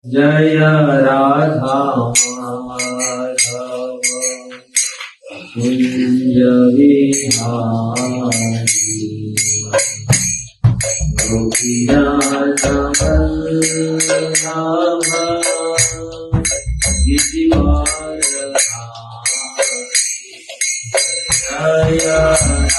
जय राधा माधव कुंज विहारी गोपीनाथ गिरिवार जय राधा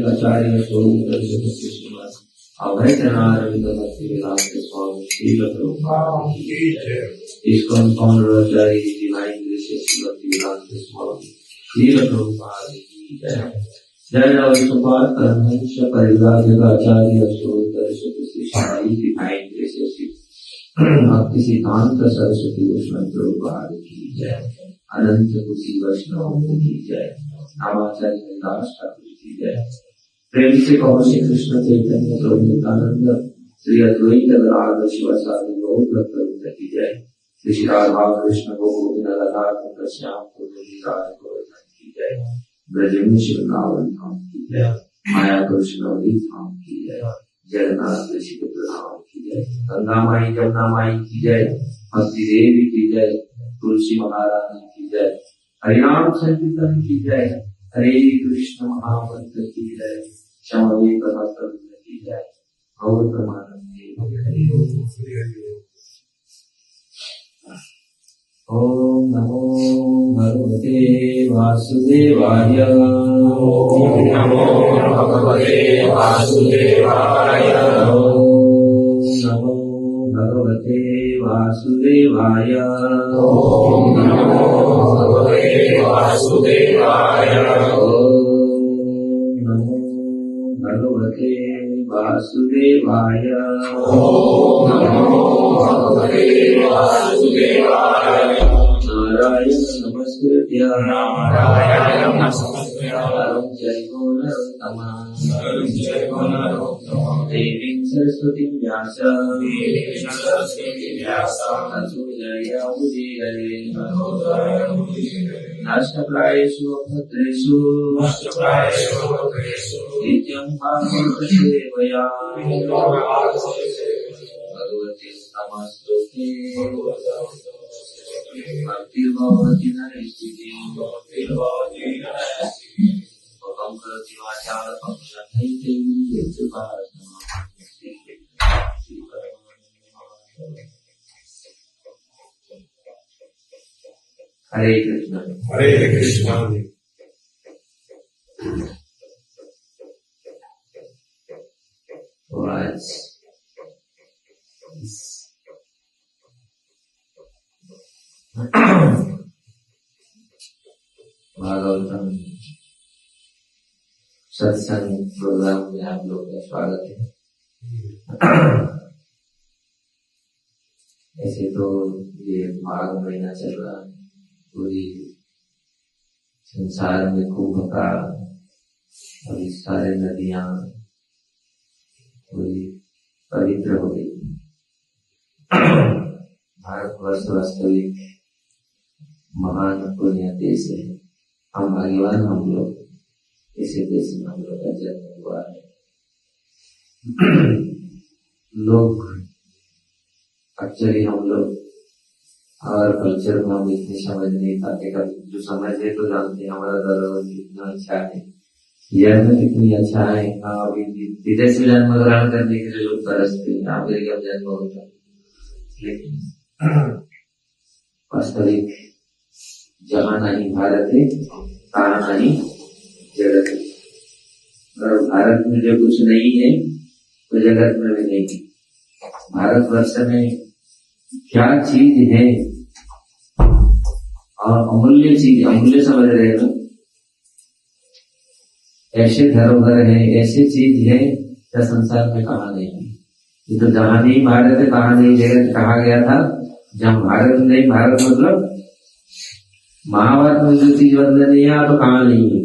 आचार्य स्वरूप अभयचरणारविंद भक्ति विलास स्वामी Shri Prabhupada ISKCON founder Acharya Divine Gracious Bhakti Vedanta Swami Shri Prabhupada की जय। जय विष्णुपाद परमहंस परिव्राजकाचार्य स्वरूप श्री साई डिवाइन ग्रेसियस भक्ति सिद्धांत सरस्वती गोस्वामी प्रभुपाद की जय। अनंत खुशी वैष्णव की जय। नामाचार्य हरिदास ठाकुर की जय। प्रेम से कहो श्री कृष्ण चैतन्य प्रभु नित्यानंद श्री अद्वैत गदाधर शिवासादि गौर भक्त की जय। श्री राधा कृष्ण गोविंद लता श्याम की जय। ब्रज में शिवनावन धाम की जय। माया कृष्ण धाम की जय। जगन्नाथ ऋषि धाम की जय। गंगा माई जमुना माई की जय। भक्ति देवी की जय। तुलसी महारानी की जय। हरिनाम संकीर्तन की जय। हरे कृष्ण महामंत्र की जय। क्षमवे प्रभु की जय। गौर प्रमानंदे ओम नमो भगवते वासुदेवाय। ओम नमो भगवते वासुदेवाय। ओम नमो भगवते वासुदेवाय। ओम नमो भगवते वासुदेवाय। ओम नमो भगवते वासुदेवाय। ओम नमो भगवते वासुदेवाय। नारायण नमस्कृत्य नरं चैव नरोत्तमं देवीं सरस्वतीं व्यासं ततो जयमुदीरये। नष्टप्रायेषु भद्रेषु नित्यं भागवत सेवया भगवती नमस्तुते भक्तिर्भवति नरस्तितिः भवं करोति वाचालं हरे कृष्ण। हरे कृष्ण। तो आज सत्संग प्रोग्राम में आप लोग का स्वागत है। ऐसे तो ये माघ महीना चल रहा है, पूरी संसार में कुंभ का अभी सारे नदियां पूरी पवित्र हो गई। भारतवर्ष वास्तविक महान पुण्य देश है। हम भाग्यवान, हम लोग इसी देश में हम लोग का जन्म हुआ है। लोग एक्चुअली हम लोग और कल्चर में हम इतनी समझ नहीं पाते। कभी जो समझे तो जानते हैं हमारा धर्म कितना अच्छा है, यह में कितनी अच्छा है। अभी विदेश में जन्म ग्रहण करने के लिए लोग तरसते हैं, अमेरिका में जन्म होता है, लेकिन वास्तविक जहाँ नहीं भारत है तहाँ नहीं जगत है। और भारत में जो कुछ नहीं है तो जगत में भी नहीं है। भारतवर्ष में क्या चीज है और अमूल्य चीज, अमूल्य समझ रहे हो, ऐसे धरोहर है, ऐसी चीज है जो संसार में कहा नहीं है। ये तो जहां नहीं भारत है कहा नहीं जगत कहा गया था। जहां भारत नहीं, भारत मतलब महाभारत में जो चीज वर्णन नहीं है तो कहा नहीं है।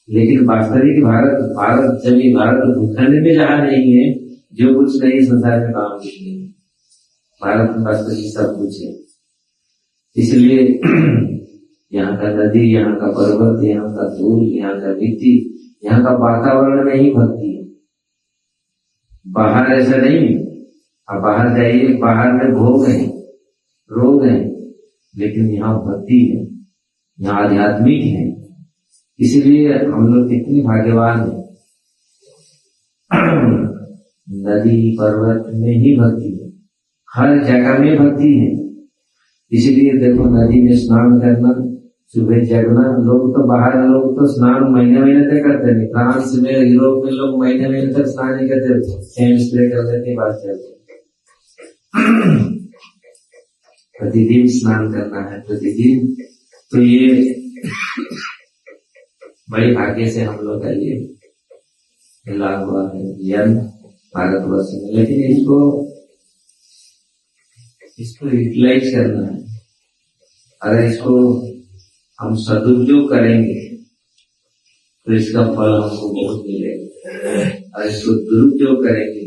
लेकिन वास्तविक भारत जमी भारत भूखंड में जहां नहीं है, जो कुछ नहीं संसार में कहा कुछ नहीं है। भारत में वास्तविक सब कुछ है। इसलिए यहाँ का नदी, यहाँ का पर्वत, यहाँ का धूल, यहाँ का मिट्टी, यहाँ का वातावरण में ही भक्ति है। बाहर ऐसा नहीं है। अब बाहर जाइए, बाहर में भोग है, रोग है, लेकिन यहाँ भक्ति है, यहाँ आध्यात्मिक है। इसलिए हम लोग कितने भाग्यवान हैं। नदी पर्वत में ही भक्ति है, हर जगह में भक्ति है। इसलिए देखो नदी में स्नान करना, सुबह जगना, लोग तो बाहर लोग तो स्नान महीने महीने तक करते नहीं। फ्रांस में, यूरोप में लोग महीने महीने तक स्नान नहीं करते, हैंड स्प्रे कर देते, बात चलते। प्रतिदिन स्नान करना है, प्रतिदिन। तो ये बड़े भाग्य से हम लोग का ये मिला हुआ है ज्ञान भारतवर्ष में। लेकिन इसको यूटिलाइज करना है। अगर इसको हम सदुपयोग करेंगे तो इसका फल हमको बहुत मिलेगा। और इसको दुरुपयोग करेंगे,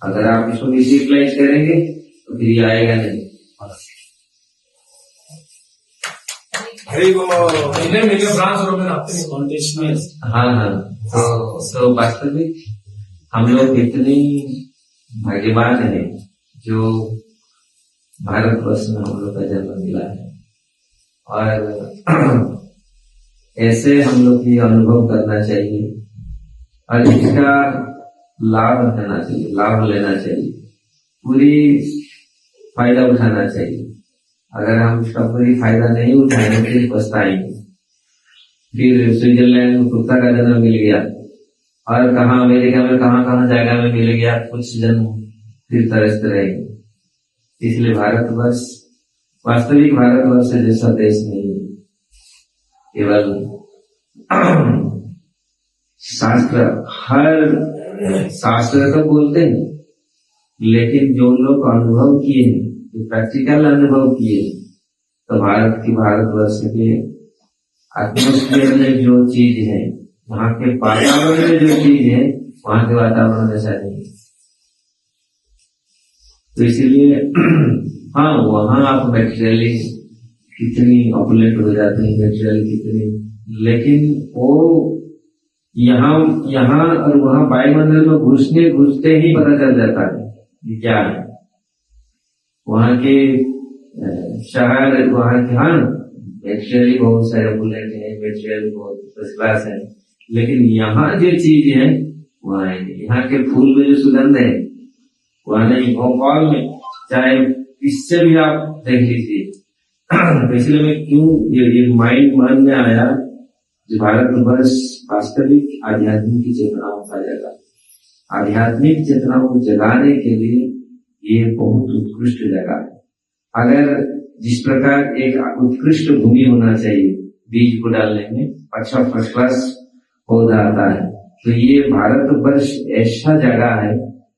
अगर आप इसको मिसयूटिलाइज करेंगे तो फिर ये आएगा नहीं। हाँ, तो वास्तविक हम लोग इतने भाग्यवान हैं जो भारतवर्ष में हम लोग का जन्म मिला है। और ऐसे हम लोग की अनुभव करना चाहिए और इसका लाभ उठाना चाहिए, लाभ लेना चाहिए, पूरी फायदा उठाना चाहिए। अगर हम इसका पूरी फायदा नहीं उठाएंगे फिर पछताएंगे। फिर स्विट्जरलैंड में कुत्ता का जन्म मिल गया और कहाँ अमेरिका में कहाँ जगह में मिल गया, कुछ जन्म फिर तरसते रहेंगे। इसलिए भारतवर्ष वास्तविक भारतवर्ष जैसा देश नहीं है। केवल शास्त्र, हर शास्त्र तो बोलते हैं, लेकिन जो लोग अनुभव किए हैं, जो प्रैक्टिकल अनुभव किए, तो भारतवर्ष के एटमॉस्फेयर में जो चीज है, वहाँ के वातावरण में जो चीज है, वहाँ के वातावरण ऐसा नहीं है। तो इसलिए हाँ, वहाँ आप मेटेरियली कितनी ऑपुलेंट हो जाते हैं, मेटेरियली कितनी, लेकिन वो यहाँ और वहाँ वायुमंडल में घुसते ही पता चल जाता है ये क्या है। वहाँ के शहर, वहाँ के हाँ मेटेरियली बहुत सारे ऑपुलेंट है, मेटेरियल बहुत फर्स्ट क्लास है, लेकिन यहाँ जो चीज है वहाँ है। यहाँ के फूल में जो सुगंध है वहाँ नहीं। भोपाल में चाहे इससे भी आप देख लीजिए। तो इसलिए मैं क्यों ये माइंड मन में आया, जो भारतवर्ष वास्तविक आध्यात्मिक चेतनाओं का जगह, आध्यात्मिक चेतनाओं को जगाने के लिए ये बहुत उत्कृष्ट जगह है। अगर जिस प्रकार एक उत्कृष्ट भूमि होना चाहिए, बीज को डालने में अच्छा फर्स्ट क्लास पौधा आता है। तो ये भारतवर्ष ऐसा जगह है,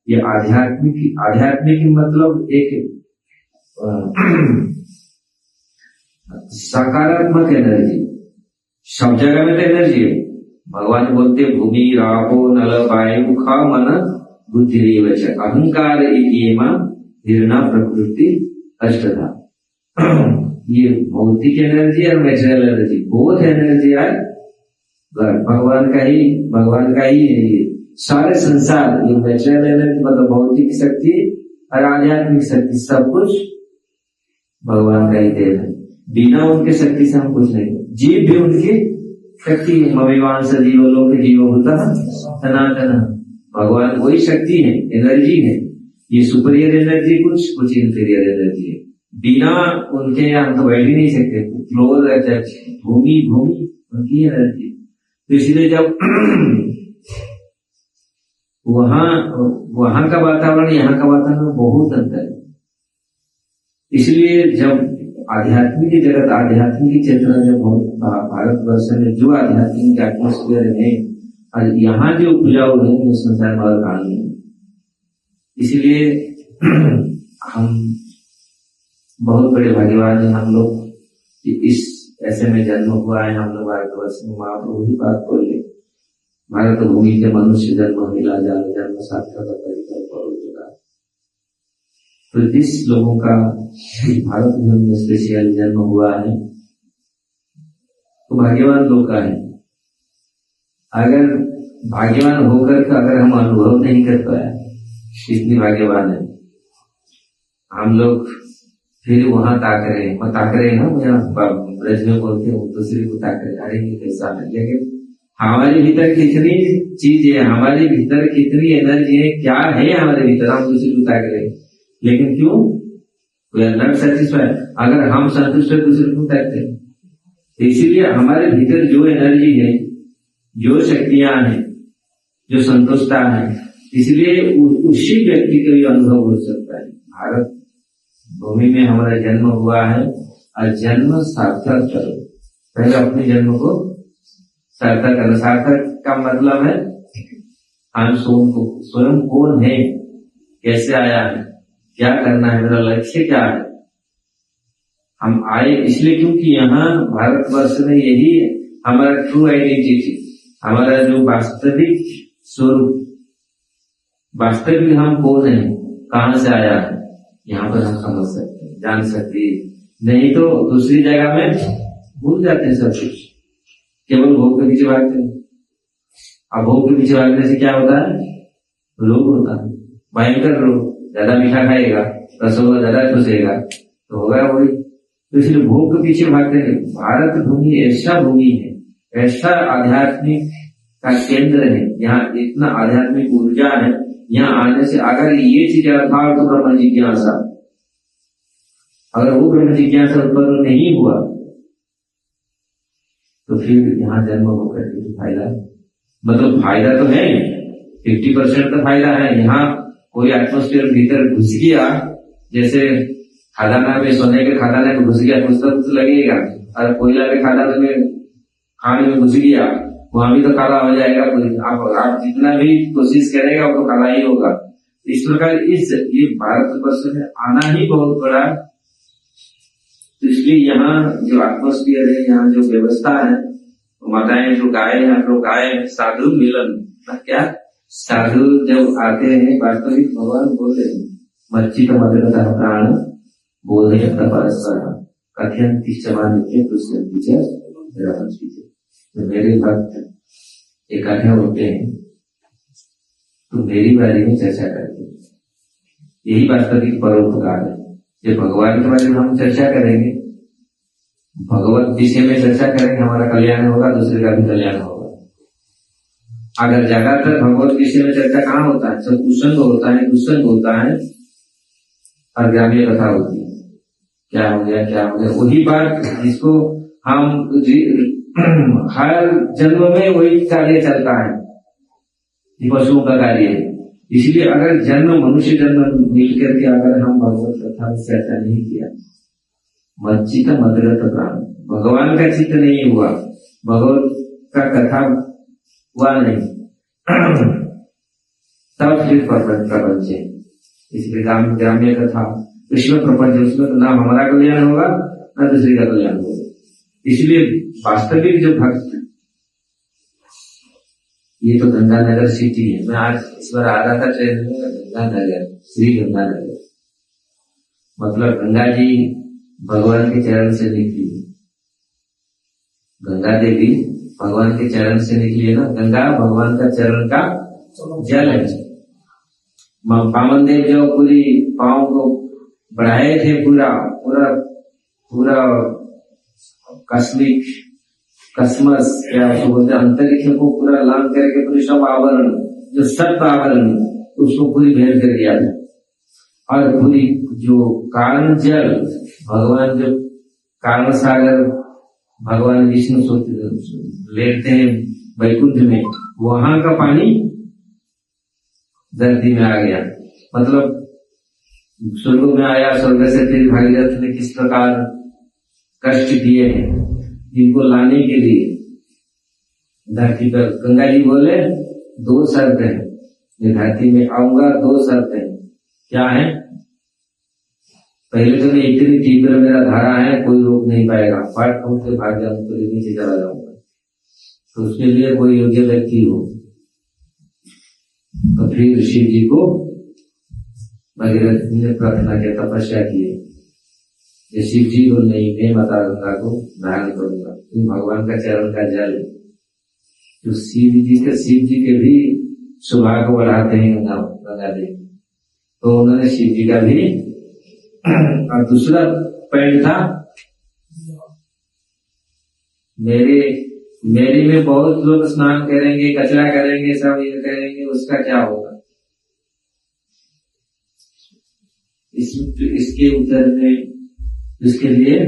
ये आध्यात्मिक मतलब एक सकारात्मक एनर्जी। सब जगह में तो एनर्जी है। भगवान बोलते भूमि रापो नल वायु खा मन बुद्धि अहंकार हिरणा प्रकृति अष्टधा। ये भौतिक एनर्जी और नेचुरल एनर्जी, बोथ एनर्जी है भगवान का ही है। ये सारे संसार, ये नेचुरल एनर्जी मतलब भौतिक शक्ति और आध्यात्मिक शक्ति, सब कुछ भगवान का ही देन है। बिना उनके शक्ति से हम कुछ नहीं। जीव भी उनकी शक्ति, मविवान सजीव लोक जीव होता सनातन। भगवान वही शक्ति है, एनर्जी है। ये सुपीरियर एनर्जी कुछ इंफीरियर एनर्जी है। बिना उनके हम तो बैठ ही नहीं सकते। क्लोज रहता है भूमि उनकी एनर्जी। तो इसलिए जब वहां का वातावरण यहाँ का वातावरण बहुत अंतर है। इसलिए जब आध्यात्मिक जगत, आध्यात्मिक चेतना जब भारतवर्ष में जो आध्यात्मिक एटमोस्फियर है और यहाँ जो उपजाऊ है वो संसार में और कहां नहीं है। इसलिए हम बहुत बड़े भाग्यवान हैं हम लोग कि इस ऐसे में जन्म हुआ है। हम लोग भारतवर्ष में महाप्रभु की बात बोले, भारत भूमि के मनुष्य जन्म मिला जन्म सार्थक चुका। तो जिस लोगों का भारत भूमि में स्पेशल जन्म हुआ है तो भाग्यवान लोग का है। अगर भाग्यवान होकर का अगर हम अनुभव नहीं कर पाए कितनी भाग्यवान है हम लोग, फिर वहां ताक रहे हैं ना, ब्रज में बोलते हैं दूसरे को ताक रहे, अरे ये कैसा है। लेकिन हमारे भीतर कितनी चीज है, हमारे भीतर कितनी एनर्जी है, क्या है हमारे भीतर, हम दूसरे को ताक रहे हैं। लेकिन क्यों? We are not satisfied. अगर हम संतुष्ट है दूसरे को ताकते हैं। तो इसीलिए हमारे भीतर जो एनर्जी है, जो शक्तियां हैं, जो संतुष्टता है, इसलिए उसी व्यक्ति का भी अनुभव हो सकता है। भारत भूमि में हमारा जन्म हुआ है और जन्म सार्थक करो। पहले अपने जन्म को सार्थक करना। सार्थक का मतलब है हम स्वयं कौन है, कैसे आया है, क्या करना है, मेरा लक्ष्य क्या है। हम आए इसलिए क्योंकि यहाँ भारतवर्ष में यही हमारा ट्रू आइडेंटिटी, हमारा जो वास्तविक स्वरूप, वास्तविक हम कौन है, कहां से आया है, यहाँ पर हम समझ सकते हैं, जान सकते हैं। नहीं तो दूसरी जगह में भूल जाते हैं सब कुछ, केवल भोग के पीछे भागते हैं। अब भोग के पीछे भागने से क्या होता है? रोग होता है, भयंकर रोग। ज्यादा मीठा खाएगा, रसों ज्यादा चूसेगा तो होगा वही। तो इसलिए भोग के पीछे भागते हैं। भारत भूमि ऐसा भूमि है, ऐसा आध्यात्मिक का केंद्र है, यहाँ इतना आध्यात्मिक ऊर्जा है। यहाँ आने से अगर ये चीज अर्थात तो ब्रह्म जिज्ञासा, अगर वो ब्रह्म जिज्ञासा उत्पन्न नहीं हुआ तो फिर यहाँ जन्म होकर फायदा, मतलब फायदा तो है 50% का फायदा है। यहाँ कोई एटमोस्फेयर भीतर घुस गया, जैसे खदाना में, सोने के खदाना में घुस गया कुछ तो कुछ लगेगा, और कोयला के खदाना में खाने में घुस गया वहां भी तो काला हो जाएगा। आप जितना भी कोशिश करेगा वो तो काला ही होगा। इस प्रकार ये भारतवर्ष में आना ही बहुत बड़ा। तो इसलिए यहाँ जो एटमोस्फियर है, यहाँ जो व्यवस्था है, माताएं जो गाय हैं, हम लोग गाय साधु मिलन, क्या साधु जब आते हैं, वास्तविक भगवान बोल रहे हैं मच्चित मदरता प्राण बोधे कथन तो मेरे भक्त इकट्ठे होते हैं तो मेरी बारे में चर्चा करते हैं। यही वास्तविक परोपकार है। जब भगवान के बारे में हम चर्चा करेंगे, भगवत विषय में चर्चा करेंगे, हमारा कल्याण होगा, दूसरे का भी कल्याण होगा। अगर ज्यादातर भगवत विषय में चर्चा कहाँ होता है? सब कुसंग होता है, दुसंग होता है और ग्रामीण कथा होती है, क्या हो गया। वही बात जिसको हम हर जन्म में वही कार्य चलता है, पशुओं का कार्य है। इसलिए अगर मनुष्य जन्म मिलकर के अगर हम भगवत कथा में चर्चा नहीं किया, मच्चित मदरत प्राण, भगवान का चित्त नहीं हुआ, भगवत का कथा हुआ नहीं, तब फिर प्रपंच है। इसलिए ग्राम्य कथा कृष्ण प्रपंच, उसमें तो ना हमारा कल्याण होगा ना दूसरे का कल्याण होगा। इसलिए वास्तविक जो भक्त, ये तो गंगानगर सिटी है। मैं आज इस बार आ रहा था ट्रेन में, गंगानगर, श्री गंगानगर, मतलब गंगा जी भगवान के चरण से निकली, गंगा देवी भगवान के चरण से निकली है ना। गंगा भगवान का चरण का जल है। पावन देव जो पूरी पाँव को बढ़ाए थे, पूरा पूरा पूरा कसमस या तो बोलते अंतरिक्ष को पूरा लांग करके पूरी सब आवरण, जो सत्य आवरण उसको पूरी भेद कर दिया था। और पूरी जो कारण जल, भगवान जो कारण सागर भगवान विष्णु लेते हैं वैकुंठ में, वहां का पानी धरती में आ गया। मतलब स्वर्ग में आया, स्वर्ग से फिर भागीरथ ने किस प्रकार कष्ट किए हैं इनको लाने के लिए धरती पर। गंगा जी बोले 2 शर्त है, मैं धरती में आऊंगा, 2 शर्त है। क्या है? पहले तो मैं इतनी तीव्र मेरा धारा है, कोई रोक नहीं पाएगा, फट से भाग जाऊंगा, तो नीचे चला जाऊंगा। तो उसके लिए कोई योग्य व्यक्ति हो। तो फिर शिव जी को भागीरथ ने प्रार्थना किया, तपस्या की, शिव जी को नहीं, मैं माता गंगा को धारण करूंगा, तुम भगवान का चरण का जल। तो शिव जी के भी सौभाग्य को बढ़ाते हैं गंगा देवी, तो उन्होंने शिव जी का भी। और दूसरा पॉइंट था, मेरे में बहुत लोग स्नान करेंगे, कचरा करेंगे, सब ये करेंगे, उसका क्या होगा? इसके उत्तर में, इसके लिए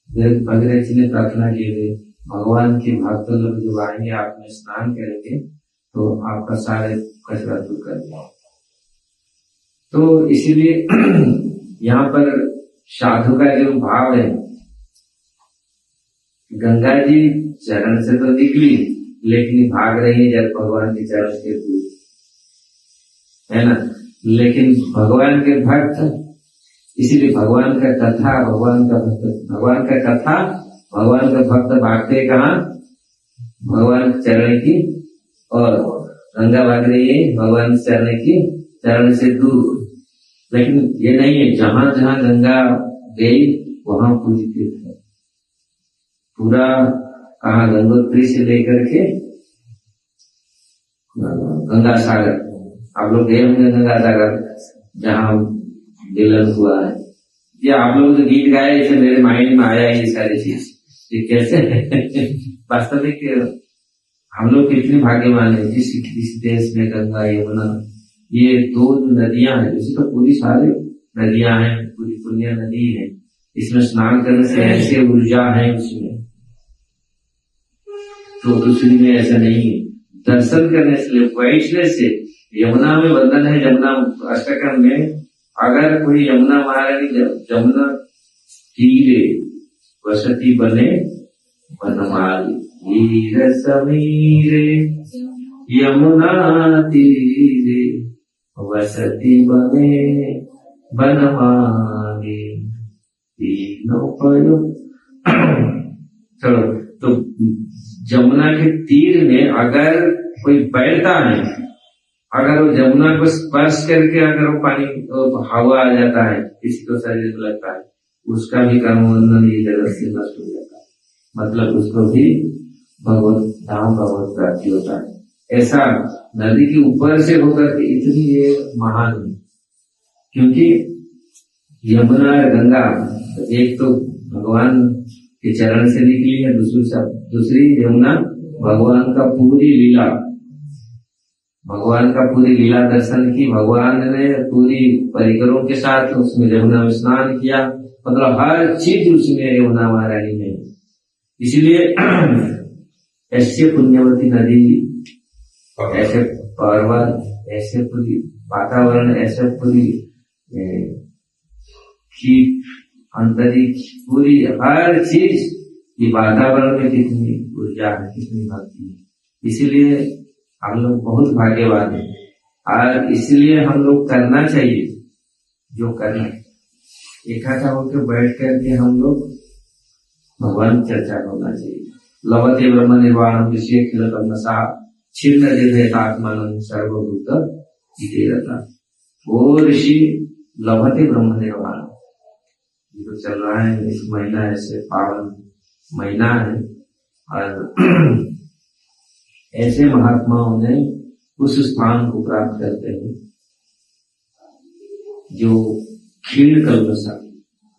भगीरथ जी ने प्रार्थना की है, भगवान के भक्त लोग जो आएंगे, आप में स्नान करेंगे तो आपका सारे कचरा दूर कर दिया। तो इसीलिए यहाँ पर साधु का जो भाव है, गंगा जी चरण से तो निकली लेकिन भाग रही है भगवान के चरण के दूर, है ना। लेकिन भगवान के भक्त, इसीलिए भगवान का कथा, भगवान का भक्त भागते कहाँ? भगवान चरण की, और गंगा भाग रही है भगवान चरण से दूर। लेकिन ये नहीं है, जहां जहां गंगा गई वहां पूरी तीर्थ है, पूरा कहा गंगोत्री से लेकर के गंगा सागर, आप लोग गए होंगे गंगा सागर जहां मिलन हुआ है। ये आप लोग जो गीत गाए, इसे मेरे माइंड में आया ये सारी चीज, ये कैसे वास्तविक हम लोग कितने भाग्यवान है जिस देश में गंगा यमुना, ये 2 नदियां हैं। इसी तो पूरी सारी नदियां हैं, पूरी पुण्य नदी है, इसमें स्नान करने से ऐसे ऊर्जा है उसमें, तो दूसरी में ऐसा नहीं है। दर्शन करने से, बैठने से, यमुना में बंधन है, यमुना अष्टकम में, अगर कोई यमुना महारानी यमुना तीरे वसती बने बनमाली, वीर समीरे यमुना तीरे वसती बने बनमाली, तीनों पयो। चलो, तो यमुना के तीर में अगर कोई बैठता है, अगर वो यमुना को स्पर्श करके अगर वो पानी हवा आ जाता है, किसी को शरीर को लगता है, उसका भी कर्मबंधन ये जगत से नष्ट हो जाता है, मतलब उसको भी भगवत धाम, भगवत प्राप्ति होता है। ऐसा नदी के ऊपर से होकर के इतनी ये महान है, क्योंकि यमुना और गंगा एक तो भगवान के चरण से निकली है, दूसरी यमुना भगवान का पूरी लीला, भगवान का पूरी लीला दर्शन की। भगवान ने पूरी परिकरों के साथ उसमें यमुना में स्नान किया, मतलब हर चीज उसमें यमुना महारानी ने। इसलिए ऐसे पुण्यवती नदी, ऐसे पर्वत, ऐसे पूरी वातावरण, ऐसे पूरी अंतरिक्ष, पूरी हर चीज कि वातावरण में कितनी ऊर्जा है, कितनी भक्ति है। इसीलिए हम लोग बहुत भाग्यवान हैं और इसलिए हम लोग करना चाहिए जो करना है। इकट्ठा होकर बैठ करके हम लोग भगवान चर्चा होना चाहिए। लभते ब्रह्म निर्वाणम विषय खिल कल्मषा छिन्न निर्भयतात्मानं सर्वभूत जितेरता। वो ऋषि लभते ब्रह्म निर्वाण जो चल रहा है, इस महीना ऐसे पावन महीना है और ऐसे महात्माओं ने उस स्थान को प्राप्त करते हैं जो क्षीण कल्मषा,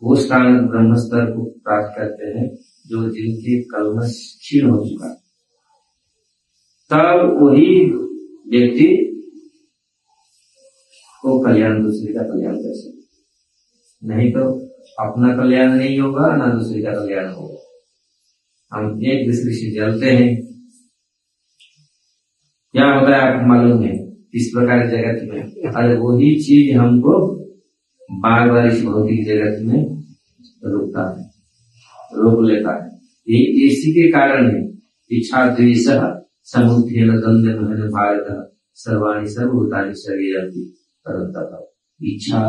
वो स्थान ब्रह्म स्तर को प्राप्त करते हैं जो जिनके कल्मष क्षीण हो चुका, तब वही व्यक्ति को कल्याण, दूसरे का कल्याण कर सकते। नहीं तो अपना कल्याण नहीं होगा ना दूसरे का कल्याण होगा। हम एक दूसरे से जलते हैं, क्या होता है आपको मालूम है इस प्रकार जगत में। अरे वही चीज हमको बार बार इस भौतिक जगत में रोकता है, रोक लेता है। ये इसी के कारण है इच्छा द्वेष समुद्रेण द्वंद्व भारत सर्वाणि सर्वभूतानि शरीरन्ति परन्तप। इच्छा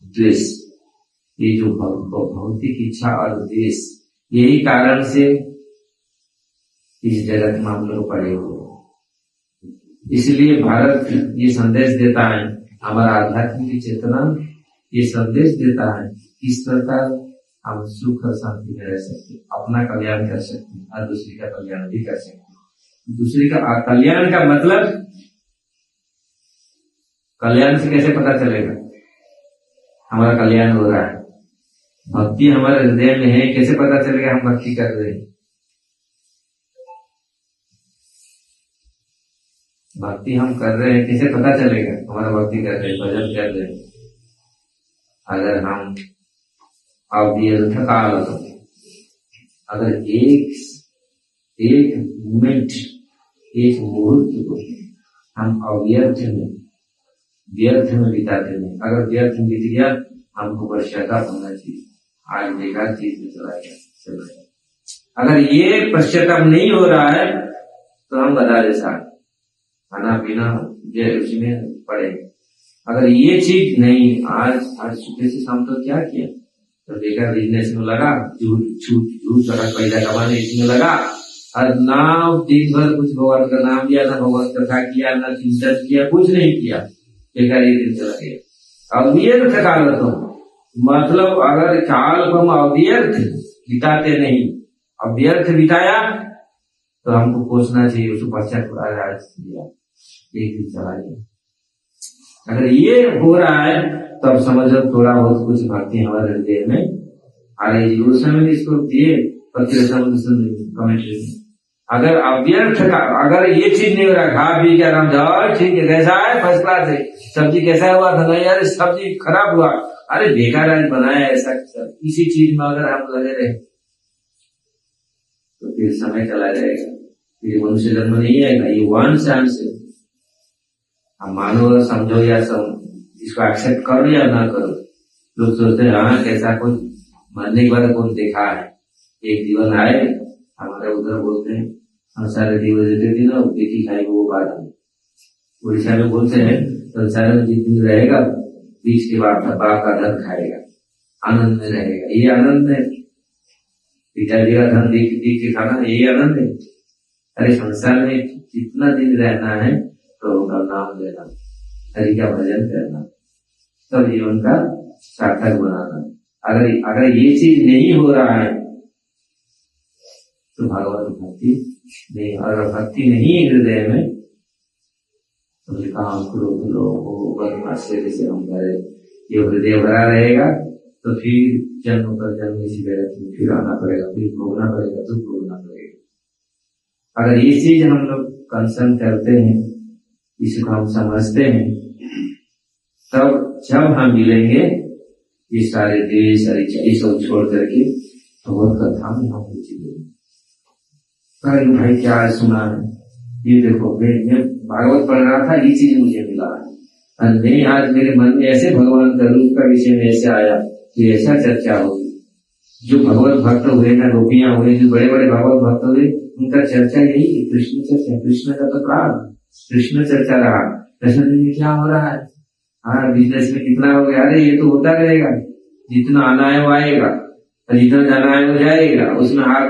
द्वेष, ये जो भौतिक इच्छा और द्वेष, यही कारण से इस जगत में हम लोग पड़े हुए। इसलिए भारत ये संदेश देता है, हमारा आध्यात्मिक चेतना ये संदेश देता है किस प्रकार हम सुख और शांति में रह सकते, अपना कल्याण कर सकते और दूसरे का कल्याण भी कर सकते। दूसरे का कल्याण का मतलब, कल्याण से कैसे पता चलेगा हमारा कल्याण हो रहा है? भक्ति हमारे हृदय में है, कैसे पता चलेगा हम भक्ति कर रहे हैं? भक्ति हम कर रहे हैं, कैसे पता चलेगा हमारा भक्ति कर रहे हैं, भजन कर रहे हैं? अगर हम अव्यर्थ काल, अगर एक मोमेंट, एक मुहूर्त को हम अव्यर्थ में, व्यर्थ में बिताते नहीं। अगर व्यर्थ में बीत गया हमको पश्चाताप होना चाहिए, आज बेकार चीज में चला गया। अगर ये पश्चाताप नहीं हो रहा है तो हम बता दे साथ खाना पीना उसमें पड़े। अगर ये चीज नहीं, आज सुबह से शाम तो क्या किया, तो बेकार बिजनेस में लगा, झूठ सड़क पैदा कमाने इसमें लगा, और ना दिन भर कुछ भगवान का नाम लिया, ना भगवान कथा किया, ना चिंतन किया, कुछ नहीं किया, बेकार ये दिन चला गया। अव्यर्थ काल तो मतलब अगर काल को हम अव्यर्थ बिताते नहीं, अव्यर्थ बिताया तो हमको कोसना चाहिए, उसको पश्चात दिया, एक दिन चला गया। अगर ये हो रहा है तब समझो थोड़ा बहुत कुछ भक्ति हमारे हृदय में आ रही है। उस समय इसको दिए कमेंट। अगर अव्यर्थ का, अगर ये चीज नहीं हो रहा, खा पी के आराम जाओ, ठीक है, कैसा है, फर्स्ट क्लास है, सब्जी कैसा हुआ था, नहीं यार सब्जी खराब हुआ, अरे बेकार आज बनाया ऐसा, इसी चीज में अगर हम लगे रहे तो फिर समय चला जाएगा, फिर मनुष्य जन्म नहीं आएगा। ये वन चांस है, हम मानो समझो या इसको एक्सेप्ट करो या ना करो। लोग सोचते हैं हाँ कैसा कुछ मरने के बाद कौन देखा है, एक जीवन आए, हमारे उधर बोलते हैं सारे जीवन देते दिन देखी खाएगी वो बात है। उड़ीसा में बोलते हैं संसार में जितनी रहेगा बीच के बाद बाप का धन खाएगा, आनंद में रहेगा। ये आनंद है, पिताजी का धन देख के खाना, यही आनंद है। अरे संसार में जितना दिन रहना है तो उनका नाम लेना, हरि का भजन करना, तब जीवन का सार्थक बनाना। अगर ये चीज नहीं हो रहा है तो भगवत भक्ति नहीं, अगर भक्ति नहीं हृदय में तो काम क्रोध लोभ आश्चर्य से हम भरे, ये हृदय भरा रहेगा तो फिर जन्म पर जन्म इसी जगत में फिर आना पड़ेगा, फिर भोगना पड़ेगा, दुख भोगना पड़ेगा। अगर ये चीज हम लोग कंसर्न करते हैं, इसको हम समझते हैं, तब जब हम मिलेंगे ये सारे देश ये सब छोड़ करके भगवत कथा में हम रुचि। भाई क्या सुना है, ये देखो मैं भागवत पढ़ रहा था, ये चीज मुझे मिला है, और नहीं आज मेरे मन में ऐसे भगवान का रूप का विषय में ऐसे आया कि ऐसा चर्चा होगी, जो भगवत भक्त हुए ना, गोपियां हुए, जो बड़े बड़े भगवत भक्त हुए, उनका चर्चा यही कृष्ण चर्चा, कृष्ण का तो प्राण, कृष्ण चर्चा रहा। कृष्ण जी क्या हो रहा है, हाँ बिजनेस में कितना हो गया, अरे ये तो होता रहेगा, जितना आना है वो आएगा और जितना जाना है वो जाएगा, उसमें हाथ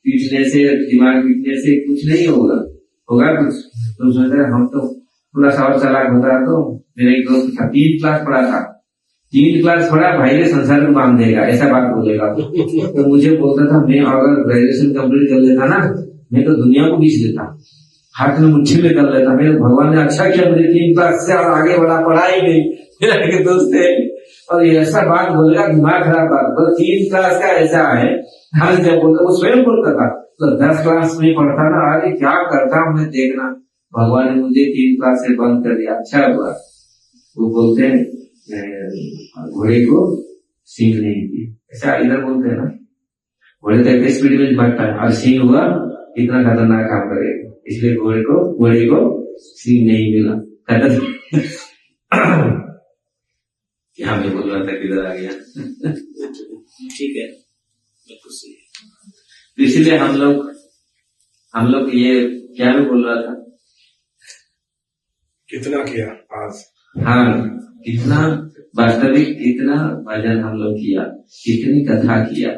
पीटने से दिमाग पीटने से कुछ नहीं होगा, होगा कुछ। तो सोच रहे हम तो पूरा सवाल चालाक होता, तो मेरे एक दोस्त था 3 क्लास पढ़ा था, 3 क्लास पढ़ा, भाई ने संसार को बांध देगा ऐसा बात बोलेगा। तो मुझे बोलता था मैं अगर ग्रेजुएशन कंप्लीट कर लेता ना, मैं तो दुनिया को बीच लेता, हाथ में मुट्ठी में कर लेता। मेरे भगवान ने अच्छा किया मुझे 3 क्लास से और आगे बढ़ा, पढ़ा ही नहीं। मेरा एक दोस्त है और ये ऐसा बात बोलेगा, दिमाग खराब बात, तो 3 क्लास का ऐसा है। हाँ जब बोलता, वो स्वयं बोलता था, तो 10 क्लास में पढ़ता ना, आगे क्या करता मैं देखना, भगवान ने मुझे 3 क्लास से बंद कर दिया, अच्छा हुआ। वो बोलते हैं घोड़े को सींग नहीं थी, ऐसा इधर बोलते हैं ना, घोड़े तो एक स्पीड में भागता है और सींग हुआ इतना खतरनाक काम करेगा, इसलिए घोड़े को सींग नहीं मिला। यहाँ मैं बोल रहा था किधर आ गया। ठीक है, तो इसलिए हम लोग ये क्या मैं बोल रहा था, कितना किया आज, हाँ कितना वास्तविक, कितना भजन हम लोग किया, कितनी कथा किया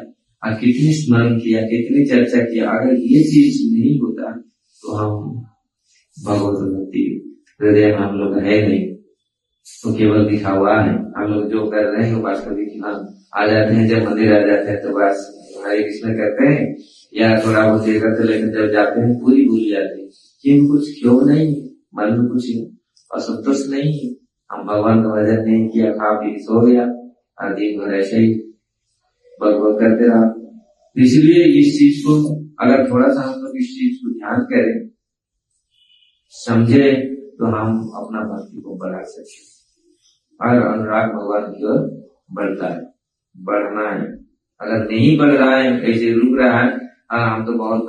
और कितनी स्मरण किया, कितनी चर्चा किया। अगर ये चीज नहीं होता तो हम भगवत भक्ति हृदय में हम लोग है नहीं, तो केवल दिखा हुआ है। हम लोग जो कर रहे हैं वो वास्तविक आ जाते हैं, जब मंदिर आ जाते हैं तो बस हरे कृष्ण करते हैं या थोड़ा बहुत करते, लेकिन जब जाते हैं पूरी भूल जाते हैं कि कुछ क्यों नहीं, मन में कुछ असंतोष नहीं, हम भगवान का भजन नहीं किया, खा पी सो गया और दिन भर ऐसे ही भगवत करते रहा। इसलिए इस चीज को अगर थोड़ा सा हम लोग इस चीज को ध्यान करें, समझे, तो हम अपना भक्ति को बढ़ा सकते और अनुराग भगवान की ओर बढ़ता है, बढ़ना है। अगर नहीं बढ़ रहा है, कैसे रुक रहा है, हम तो बहुत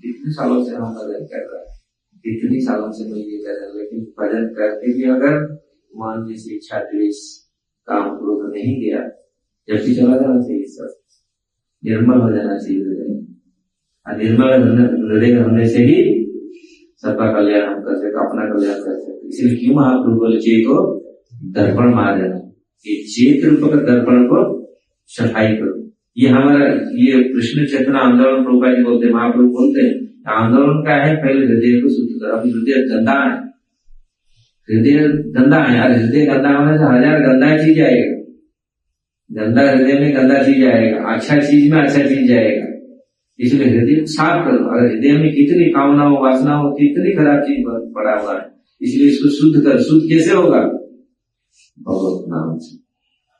कितने सालों से हम भजन कर रहे हैं, कितनी सालों से मैं ये कर रहा हूँ, लेकिन भजन करके भी अगर मन में से इच्छा द्वेष काम क्रोध नहीं गया, जबकि चला जाना चाहिए, सब निर्मल हो जाना चाहिए हृदय, और निर्मल हृदय होने से ही सबका कल्याण हम कर सकते, अपना कल्याण कर सकते। इसलिए क्यों महाप्रभु बोले चेतो दर्पण मार देना, ये चेत रूप का दर्पण को सफाई करो। ये हमारा ये कृष्ण चेतना आंदोलन प्रभुपाद जी बोलते, महाप्रभु बोलते हैं आंदोलन का है, पहले हृदय को शुद्ध करो। अभी हृदय गंदा है, हृदय गंदा है, और हृदय गंदा होने से 1000 गंदा चीज आएगा, गंदा हृदय में गंदा चीज आएगा, अच्छा चीज में अच्छा चीज जाएगा। इसलिए हृदय साफ करो। अगर हृदय में कितनी कामना हो, वासना हो, कितनी खराब चीज पड़ा हुआ है, इसलिए इसको शुद्ध कर। शुद्ध कैसे होगा? भगवत नाम से।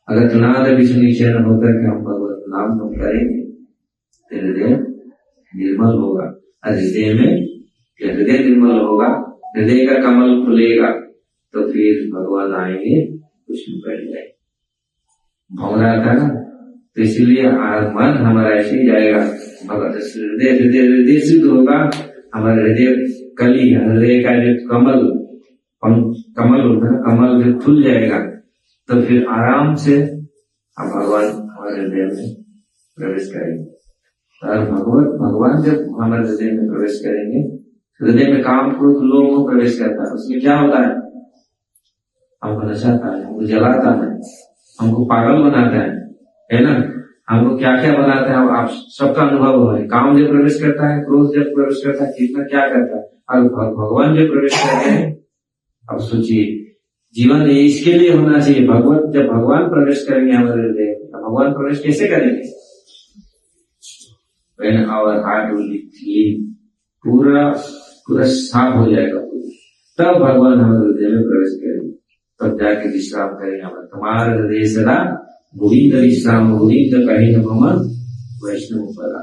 अगर चुनाव विष्णु नीचे न होकर के हम भगवत नाम को करेंगे तो हृदय निर्मल होगा, और हृदय में हृदय निर्मल होगा, हृदय का कमल खुलेगा, तो फिर भगवान आएंगे, कुछ भी बैठ जाए। भवना था ना, तो इसलिए मन हमारा ऐसे ही जाएगा, हृदय शुद्ध होगा, हमारा हृदय कली, हृदय का जो कमल होता है, कमल जो खुल जाएगा, तो फिर आराम से हम भगवान हमारे हृदय में प्रवेश करेंगे। और भगवान जब हमारे हृदय में प्रवेश करेंगे, हृदय में काम क्रोध लोभ में प्रवेश करता है, उसमें क्या होता है? हमको नचाता है, हमको जलाता है, हमको पागल बनाता है ना, हमको क्या क्या बनाता है, आप सबका अनुभव है। काम जब प्रवेश करता है, क्रोध जब प्रवेश करता है, कितना क्या करता है, और भगवान जब प्रवेश करते हैं, अब सोचिए जीवन इसके लिए होना चाहिए। जब भगवान प्रवेश करेंगे हमारे हृदय, भगवान प्रवेश कैसे करेंगे? When our heart will be clean, पूरा साफ हो जाएगा, तब भगवान हमारे हृदय में प्रवेश करेंगे, तब जाके विश्राम करेंगे। हमारे तुम्हारा हृदय सदा गोविंद विश्राम, गोविंद कहीं न वैष्णव परा।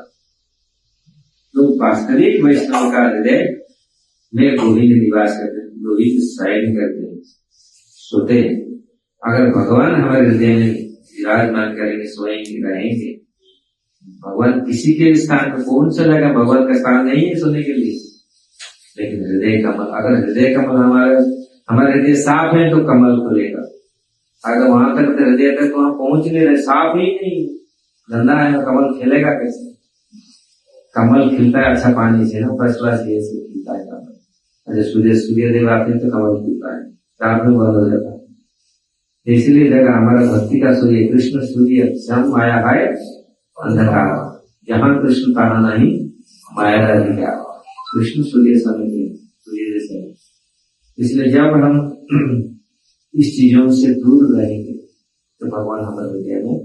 तो वास्तविक वैष्णव का हृदय में गोविंद निवास करते हैं, गोविंद शयन करते हैं, सोते हैं। अगर भगवान हमारे हृदय में विराजमान करेंगे, सोएंगे, रहेंगे, भगवान किसी के स्थान पर कौन सा जगह भगवान का स्थान नहीं है सोने के लिए, लेकिन हृदय कमल, अगर हृदय कमल हमारे हृदय साफ है तो कमल खुलेगा। अगर वहां तक हृदय तक वहां पहुंच नहीं रहे, साफ ही नहीं, गंदा है तो कमल खिलेगा कैसे? कमल खिलता है अच्छा पानी से ना, फर्स्ट क्लास ये से खिलता है कमल। जब सूर्य देव आते हैं तो कमल खिलता है, रात में बंद हो जाता है। इसलिए जगह हमारा भक्ति का सूर्य कृष्ण सूर्य श्याम माया है अंधकार, जहाँ कृष्ण कहा नहीं माया का अधिकार। कृष्ण सूर्य समय सूर्य जैसे। इसलिए जब हम इस चीजों से दूर रहेंगे तो भगवान हमारे हृदय में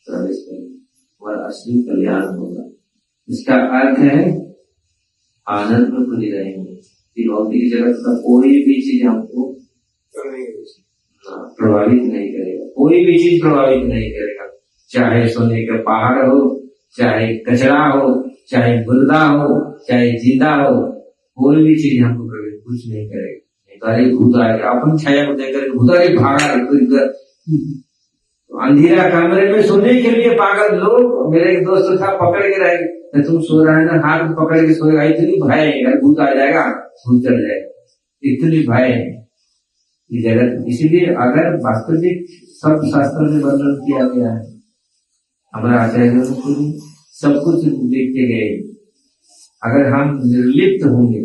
प्रवेश करेंगे और असली कल्याण होगा। इसका अर्थ है आनंद में खुली रहेंगे कि भौतिक जगत का कोई भी चीज हमको प्रभावित नहीं करेगा, कोई भी चीज प्रभावित नहीं करेगा। चाहे सोने का पहाड़ हो, चाहे कचरा हो, चाहे मुर्दा हो, चाहे जिंदा हो, कोई भी चीज हमको प्रभावित कुछ नहीं करेगा। अरे भूत आएगा, अपन छाया को देख करके भूत अरे भागा। अंधेरा कमरे में सोने के लिए पागल लोग, मेरे एक दोस्त था पकड़ के रहे, तुम सो रहा है ना, हाथ पकड़ के सोएगा, इतनी भय है भूत आ जाएगा, भूत चल जाएगा, इतनी भय है ये जगत। इसीलिए अगर वास्तविक सब शास्त्र में वर्णन किया गया है, हमारे आचार्यों ने सब कुछ लिख के गए। अगर हम निर्लिप्त होंगे,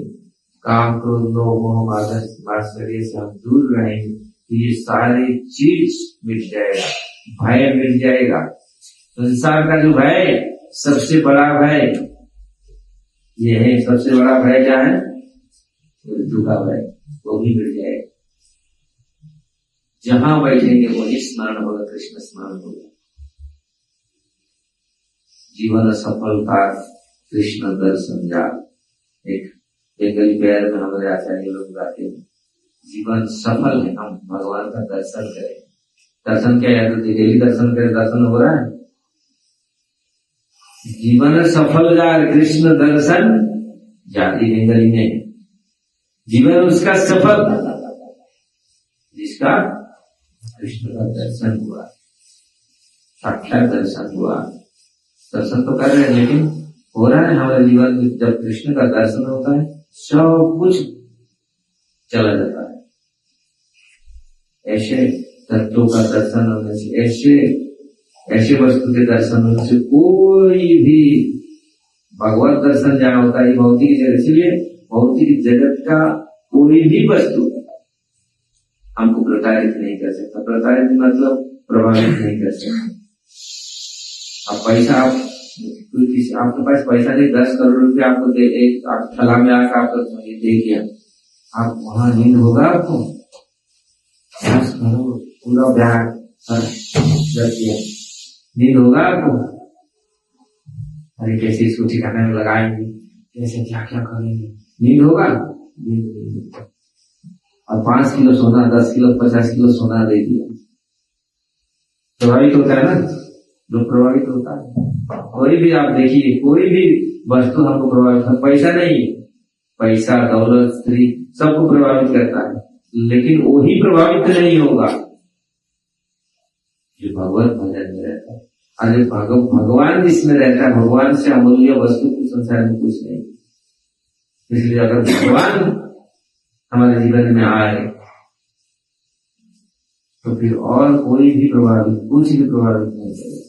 काम क्रोध लोभ मोह मात्सर्य से हम दूर रहेंगे तो ये सारी चीज मिट जाएगा, भय मिट जाएगा। संसार का जो भय, सबसे बड़ा भय ये है। सबसे बड़ा भय क्या है? मृत्यु का भय, वो भी मिट जाएगा। जहां बैठेंगे वही स्मरण होगा, कृष्ण स्मरण होगा। जीवन सफलता कृष्ण दर्शन जा। एक पैर में हमारे आचार्य लोग गाते हैं, जीवन सफल है हम भगवान का दर्शन करें। दर्शन क्या है? डेली दर्शन करें, दर्शन हो रहा है। जीवन सफल जा कृष्ण दर्शन जाति बंगाली में, जीवन उसका सफल जिसका कृष्ण का दर्शन हुआ, साक्षात दर्शन हुआ। दर्शन तो कर रहे हैं लेकिन हो रहा है हमारे जीवन में। जब कृष्ण का दर्शन होता है सब कुछ चला जाता है। ऐसे तत्वों का दर्शन होने से, ऐसे वस्तु के दर्शन होने से कोई भी भगवत दर्शन जहाँ होता है भौतिक जगत। इसलिए भौतिक जगत का कोई भी वस्तु हमको प्रताड़ित नहीं कर सकता। प्रताड़ित मतलब प्रभावित नहीं कर सकता। अब पैसा आपके पास पैसा नहीं, 10 करोड़ रुपया आपको दे, एक आप थला में आकर आपको दे दिया, आप वहां नींद होगा आपको? 10 करोड़ पूरा ब्याज दिया, नींद होगा आपको? अरे कैसे इसको ठिकाने में लगाएंगे, कैसे क्या क्या करेंगे, नींद होगा? नींद नहीं होगा। और 5 किलो सोना, 10 किलो 50 किलो सोना दे दिया, प्रभावित होता है ना? जो प्रभावित होता है, कोई भी आप देखिए, कोई भी वस्तु हमको प्रभावित, पैसा नहीं, पैसा दौलत स्त्री सबको प्रभावित करता है, लेकिन वही प्रभावित नहीं होगा जो भगवत भजन में रहता है। अरे भगवान जिसमें रहता है, भगवान से अमूल्य वस्तु कुछ संसार में कुछ नहीं। इसलिए अगर भगवान हमारे जीवन में आए तो फिर और कोई भी प्रभावित, कुछ भी प्रभावित नहीं करेगा,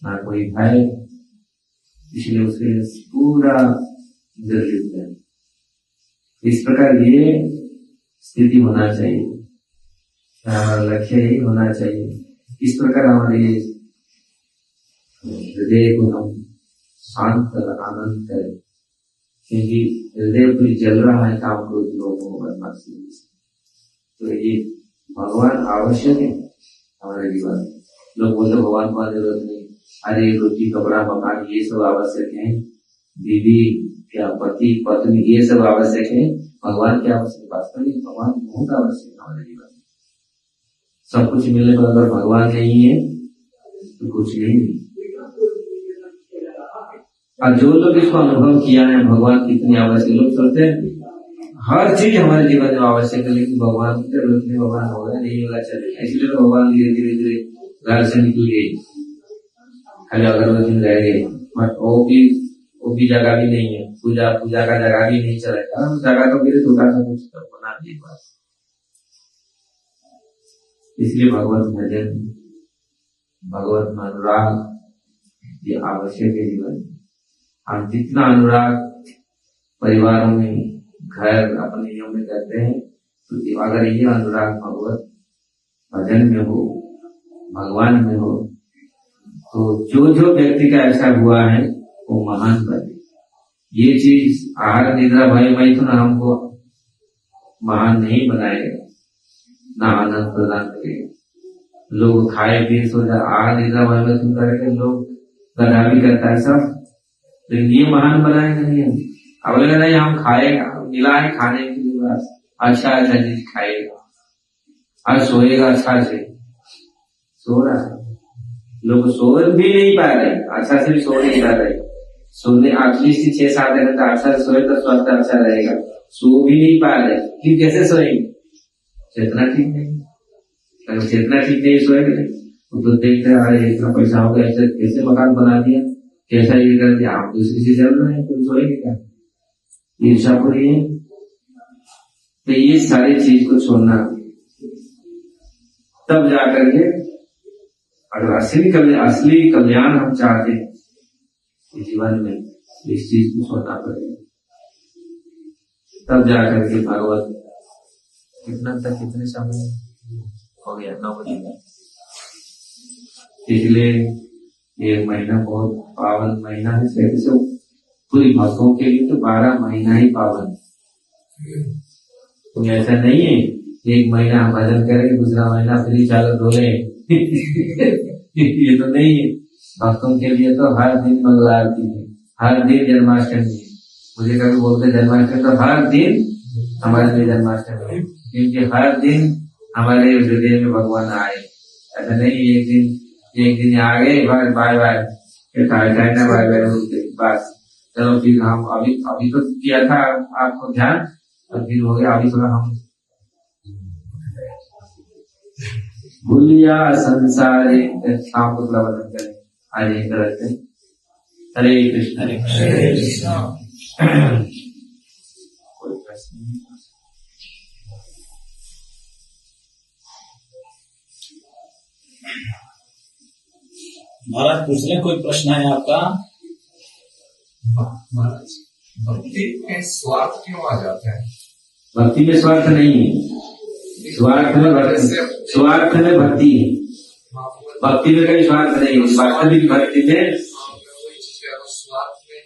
ना कोई भय। इसलिए उसके पूरा निर्लिप्त है। इस प्रकार ये स्थिति होना चाहिए, हमारा लक्ष्य ही होना चाहिए। इस प्रकार हमारे हृदय को हम शांत आनंद करें, क्योंकि हृदय पूरी जल रहा है काम को लोगों को बनना से। तो ये भगवान आवश्यक है हमारे जीवन में। लोग बोलते भगवान को जरूरत नहीं, अरे रोटी कपड़ा मकान ये सब आवश्यक है, बीवी क्या पति पत्नी ये सब आवश्यक है, भगवान क्या आवश्यक? वास्तविक भगवान बहुत आवश्यक है हमारे जीवन में। सब कुछ मिलने पर अगर भगवान नहीं है तो कुछ नहीं है। और जो लोग इसको अनुभव किया है भगवान कितनी आवश्यक, लोग सोचते हैं हर चीज हमारे जीवन में आवश्यक है, लेकिन भगवान की जरूरत नहीं, भगवान होगा नहीं होगा चलेगा। इसलिए तो भगवान धीरे धीरे धीरे घर से निकल गए, खाली अगरबत्ती रह गए, वो भी जगह भी नहीं है, पूजा का जगह भी नहीं चलेगा। जगह तो मेरे दुकान से कुछ बना दी बात। इसलिए भगवत भजन, भगवत अनुराग ये आवश्यक है जीवन में। हम जितना अनुराग परिवारों में, घर, अपने नियम में करते हैं, तो अगर ये अनुराग भगवत भजन में हो, भगवान में हो, तो जो जो व्यक्ति का ऐसा हुआ है वो महान बने। ये चीज आहार निद्रा भय मैथुन हमको महान नहीं बनाएगा, ना आनंद प्रदान करेगा। लोग खाए पिए सो जाए, आहार निद्रा भय मैथुन करके लोग गधा भी करता है सब, लेकिन ये महान बनाएगा नहीं। अब लगा नहीं हम खाएगा, मिला है खाने के लिए बस, अच्छा अच्छा चीज खाएगा और सोएगा अच्छा से, सो रहा है। लोग सो भी नहीं पा रहे, अच्छा से भी सो नहीं पा रहे। सोने एटलीस्ट 6-7 घंटा अच्छा से सोए तो स्वास्थ्य अच्छा रहेगा, सो भी नहीं पा रहे, फिर कैसे सोएंगे? चेतना ठीक नहीं, अगर चेतना ठीक नहीं सोएंगे तो देखते हैं अरे इतना पैसा हो गया, ऐसे कैसे मकान बना दिया, कैसा ये कर दिया, आप दूसरी से चल रहे हैं, तो सोएंगे क्या? ईर्षा पूरी है। तो ये सारी चीज को छोड़ना, तब जाकर के अगर असली कल्याण हम चाहते हैं जीवन में, इस चीज को छोड़ना पड़ेगा। तब जाकर के भगवत कितना तक, कितने समय हो गया? 9 बजे। इसलिए ये महीना बहुत पावन महीना है। जैसे पूरी भक्तों के लिए तो 12 महीना ही पावन, तो ऐसा नहीं है एक महीना हम भजन करेंगे, दूसरा महीना फ्री चालू धोले ये तो नहीं है। भक्तों के लिए तो हर दिन मंगला आरती है, हर दिन जन्माष्टमी है। मुझे कभी बोलते जन्माष्टमी, तो हर दिन हमारे लिए जन्माष्टमी है, क्योंकि हर दिन हमारे हृदय में भगवान आए। ऐसा नहीं एक दिन आ गए बाय बाय ना बाय बाय बस चलो फिर हम अभी तो किया था आपको ध्यान, अब फिर हो गया, अभी थोड़ा हम भूलिया संसारे शाम को प्रबंधन करें। आज एक तरह से हरे कृष्ण हरे कृष्ण। कोई प्रश्न? महाराज पूछ रहे, कोई प्रश्न है आपका? महाराज भक्ति में स्वार्थ क्यों आ जाता है? भक्ति में स्वार्थ नहीं है, स्वार्थ में भक्ति है। भक्ति में कहीं स्वार्थ नहीं है। वास्तविक भक्ति में स्वार्थ में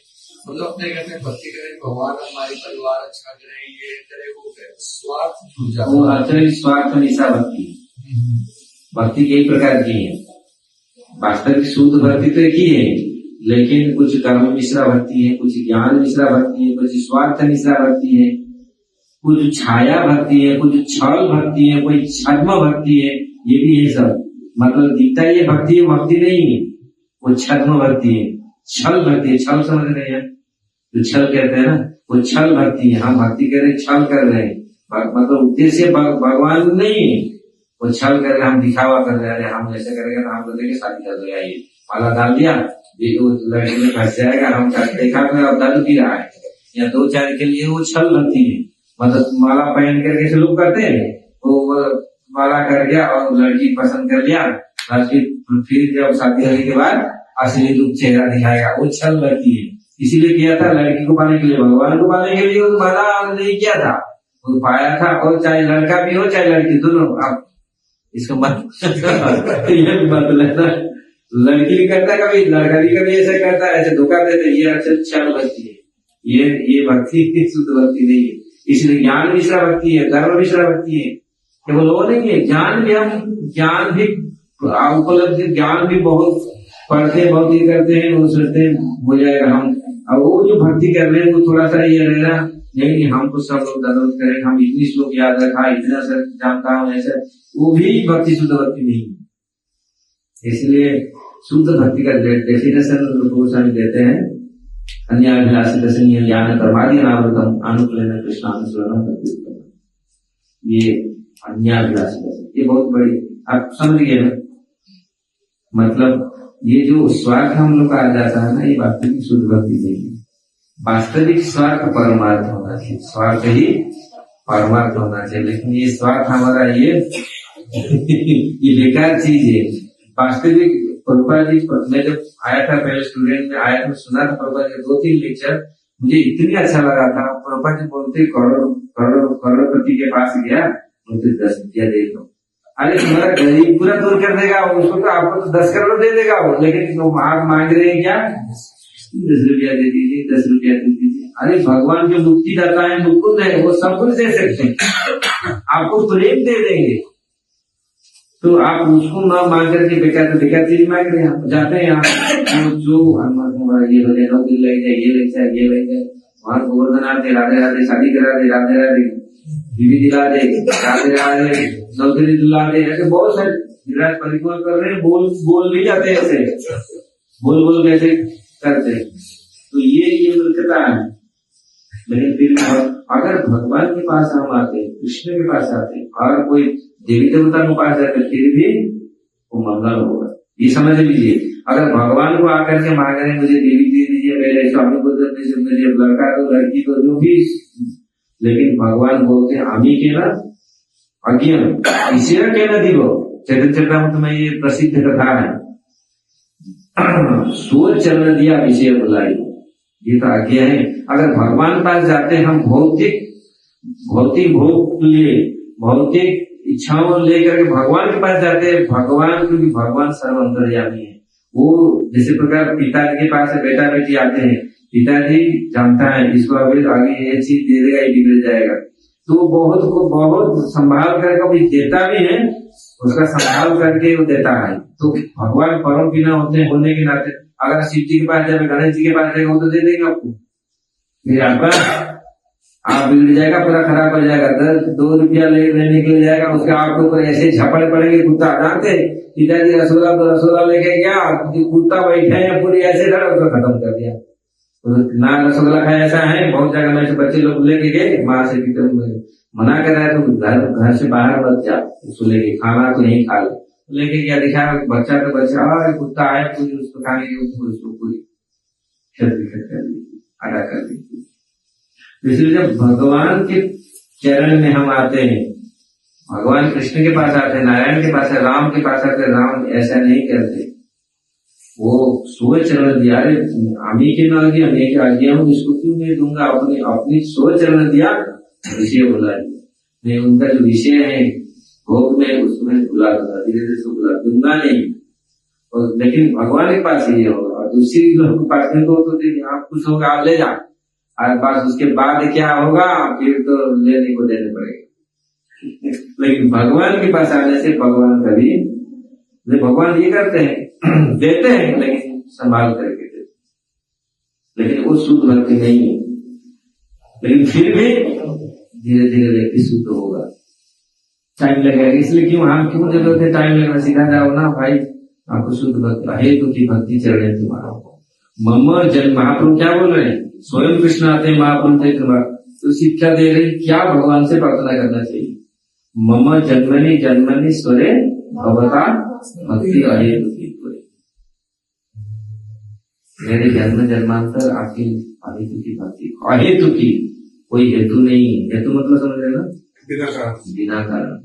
मतलब अपने कहते हैं भक्ति करें, भगवान हमारे परिवार अच्छा करे, ये करे, वो करे, स्वार्थ वो अतिरिक्त स्वार्थ निशा भक्ति। भक्ति कई प्रकार की है। वास्तविक शुद्ध भक्ति तो एक ही है, लेकिन कुछ कर्म मिश्रा भक्ति है, कुछ ज्ञान मिश्रा भक्ति है, कुछ स्वार्थ मिश्रा भक्ति है, कुछ छाया भक्ति है, कुछ छल भक्ति है, कोई छद्म भक्ति है, ये भी है सब। मतलब दिखता है ये भक्ति है, भक्ति नहीं है, वो छद्म भक्ति है, छल भक्ति है। छल समझ रहे हैं? जो छल कहते हैं ना, वो छल भक्ति है। हम भक्ति कर रहे, छल कर रहे हैं, मतलब उद्देश्य भगवान नहीं है, वो छल कर रहे, हम दिखावा कर रहे हैं। हम ऐसे करेंगे तो हम बोलेंगे शादी कर दो, ये माला डाल दिया, लड़के में फंस जाएगा, हम देखा अब दारू पी रहा है, या 2-4 के लिए वो छल भक्ति है। मतलब माला पहन करके लोग करते हैं, वो माला कर गया और लड़की पसंद कर लिया, फिर जब शादी होने के बाद असली रूप चेहरा दिखाएगा, वो छल भक्ति है। इसीलिए किया था लड़की को पाने के लिए, भगवान को पाने के लिए वो माला नहीं किया था, वो पाया था। और चाहे लड़का भी हो चाहे लड़की, दोनों। आप इसको मत मतलब लड़की भी करता है कभी, लड़का भी कभी ऐसा करता है, ऐसे धोखा देते, ये छल भक्ति है। ये भक्ति शुद्ध भक्ति नहीं है। इसलिए ज्ञान मिश्रा भक्ति है, कर्म मिश्रा भक्ति है। केवल वो नहीं है, ज्ञान भी उपलब्धि, ज्ञान भी बहुत पढ़ते हैं, बहुत ये करते हैं, वो सोचते हैं हो जाएगा हम। अब वो जो भक्ति कर रहे हैं वो थोड़ा सा ये रहना नहीं, हमको सब लोग दर्द करें, हम इतनी श्लोक याद रखा, इतना सर जानता हूँ, ऐसा वो भी भक्ति शुद्ध भक्ति नहीं है। इसलिए शुद्ध भक्ति का डेफिनेशन गोस्वामी देते हैं, अन्याभिलाषी दर्शनीय ज्ञान परमादि अनावृतम अनुकूलन कृष्णानुसरणम भक्ति। ये अन्याभिलाषी दर्शन, ये बहुत बड़ी, आप समझ गए ना? मतलब ये जो स्वार्थ हम लोग का आ जाता है ना, ये वास्तविक शुद्ध भक्ति नहीं है। वास्तविक स्वार्थ परमार्थ होना चाहिए, स्वार्थ ही परमार्थ होना चाहिए। लेकिन ये स्वार्थ हमारा ये बेकार चीज है। वास्तविक प्रभुपाद जी, मैं जब आया था पहले स्टूडेंट में आया था, सुना था प्रभुपाद जी 2-3 लेक्चर, मुझे इतनी अच्छा लगा था। प्रभुपाद जी बोलते करोड़पति के पास गया, मुझे 10 रुपया दे दो। अरे तुम्हारा गरीब पूरा दूर कर देगा उसको, तो आपको तो 10 करोड़ दे देगा वो, लेकिन आप मांग रहे हैं क्या? 10 रुपया दे दीजिए, 10 रुपया दे दीजिए। अरे भगवान जो मुक्ति दाता है, मुकुंद है, वो सब कुछ दे सकते हैं, आपको प्रेम दे देंगे। तो आप उसको ना मांग करके बेकार चीज मांग रहे हैं। जाते हैं आप जो ये हो जाए, नौकरी लग जाए, ये लग जाए, ये लग जाए, वहां गोवर्धन आते, राधे राधे, शादी करा दे, राधे राधे, बीवी दिला दे, राधे राधे, नौकरी दिला दे, ऐसे बहुत सारे विराट परिक्रमा कर रहे हैं। बोल भी जाते हैं ऐसे, बोल कैसे करते हैं। तो ये मूर्खता है। लेकिन फिर अगर भगवान के पास हम आते, कृष्ण के पास आते, और कोई देवी देवता के पास जाते, फिर भी वो मंगल होगा। ये समझ लीजिए, अगर भगवान को आकर के मांग रहे मुझे देवी दे दीजिए, मेरे स्वामी को दे दीजिए, मुझे लड़का को, लड़की को, जो भी, लेकिन भगवान बोलते हैं आमी के ना अज्ञान ईश्वर के न दिवो। चैतन्य चरितामृत में ये प्रसिद्ध कथा है, सूर्य चरण दिया विषय बुलाई, ये तो आज्ञा है। अगर भगवान पास जाते हम भौतिक भोग लिए, भौतिक इच्छाओं लेकर के भगवान के पास जाते हैं, भगवान क्योंकि भगवान सर्व अंतर्यामी है। वो जैसे प्रकार पिताजी के पास बेटा बेटी आते हैं, पिताजी जानता है इसको अभी आगे ये चीज दे देगा, ये बिगड़ जाएगा, तो बहुत संभाल करके कोई देता भी है, उसका संभाल करके वो देता है। तो भगवान परम बिना होने के नाते, अगर शिव जी के पास जाए, गणेश जी के पास जाएगा, वो तो दे देंगे आपको, फिर आपका आप बिगड़ जाएगा, पूरा खराब हो जाएगा, 2 रुपया लेने के लिए जाएगा, उसके आपके ऊपर ऐसे झपड़ पड़ेंगे। कुत्ता जानते पिताजी रसोला लेके गया, कुत्ता बैठे हैं, पूरी ऐसे धड़ा उसको खत्म कर दिया। तो ना रसगुल्ला खाया, ऐसा है बहुत जगह में बच्चे लोग लेके गए, माँ से मना कर रहा है तो घर से बाहर मत जा, उसको लेके खाना तो यही खा ले। लेके क्या दिखा बच्चा, तो बच्चा कुत्ता है, पूरी उसको खाने की उसको पूरी क्षत कर दी, अदा कर दी। इसलिए जब भगवान के चरण में हम आते हैं, भगवान कृष्ण के पास आते हैं, नारायण के पास, राम के पास आते, राम ऐसा नहीं करते, वो सोच चरण दिया, आमी के ना दिया, मैं क्या आज्ञा हूँ, इसको क्यों नहीं दूंगा, अपनी सोच चरण दिया, विषय बुला दिया, मैं उनका जो विषय है भोग में, उसमें बुला दूंगा, धीरे धीरे से बुला दूंगा नहीं। और लेकिन भगवान के पास ये होगा, और दूसरी लोगों के पास तो आप कुछ होगा, आप ले जा, और बस उसके बाद क्या होगा, फिर तो लेने को देने पड़ेगा। लेकिन भगवान के पास आने से भगवान कभी, भगवान ये करते हैं देते हैं, लेकिन संभाल करके देते, लेकिन वो शुद्ध भक्ति नहीं है। लेकिन फिर भी धीरे धीरे व्यक्ति शुद्ध होगा, टाइम लगेगा। इसलिए क्यों जरूरत है टाइम लगना, सीधा जाओ ना भाई, आपको शुद्ध भक्ति हेतु की भक्ति चल रही तुम्हारा। मम जन्म, महाप्रभु क्या बोल रहे हैं, स्वयं कृष्ण आते हैं महाप्रभु थे तुम्हारा, तो शिक्षा दे रहे क्या भगवान से प्रार्थना करना चाहिए। मम जन्मनि स्वरे भवता भक्ति अहेतु की, मेरे जन्म जन्मांतर आपकी अहेतु की भक्ति, अहेतु की, कोई हेतु नहीं, हेतु मतलब समझ रहे ना, बिना कारण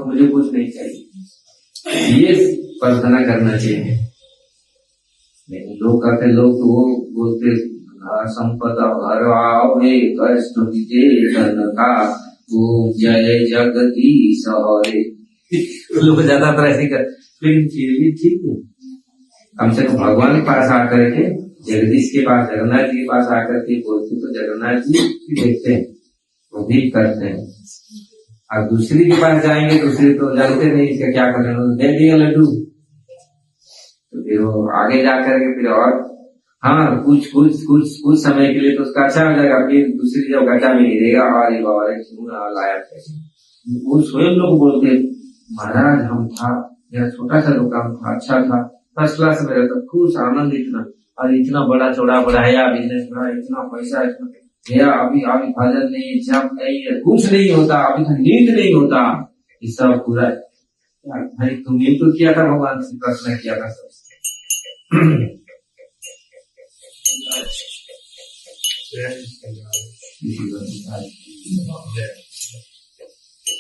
मुझे कुछ नहीं चाहिए, ये प्रार्थना करना चाहिए। लोग कहते, लोग तो वो बोलते संपदा हर आवे कष्ट विजय जन का, वो जय जगदीश हरे, लोग ज्यादातर ऐसे कर, लेकिन फिर भी ठीक है, कम से कम भगवान के पास आकर के, जगदीश के पास, जगन्नाथ जी के पास आकर के बोलते तो जगन्नाथ जी देखते हैं, वो भी करते हैं। और दूसरी के पास जाएंगे, दूसरी तो जानते नहीं इसका क्या करेंगे, दे दिए लड्डू, तो फिर वो आगे जाकर के फिर और हाँ कुछ समय के लिए तो उसका अच्छा हो जाएगा, फिर दूसरी जब घाटा में नहीं रहेगा, और क्यों लाया कैसे। वो स्वयं लोग बोलते महाराज हम था, मेरा छोटा सा दुकान था, अच्छा था, फर्स्ट क्लास में रहता, खुश आनंद इतना, और इतना बड़ा चौड़ा बढ़ाया बिजनेस, इतना पैसा, इतना अभी भजन नहीं, जब नहीं है, कुछ नहीं होता, अभी तो नींद नहीं होता, ये सब पूरा भाई तुमने तो किया था, भगवान से प्रार्थना किया था सब।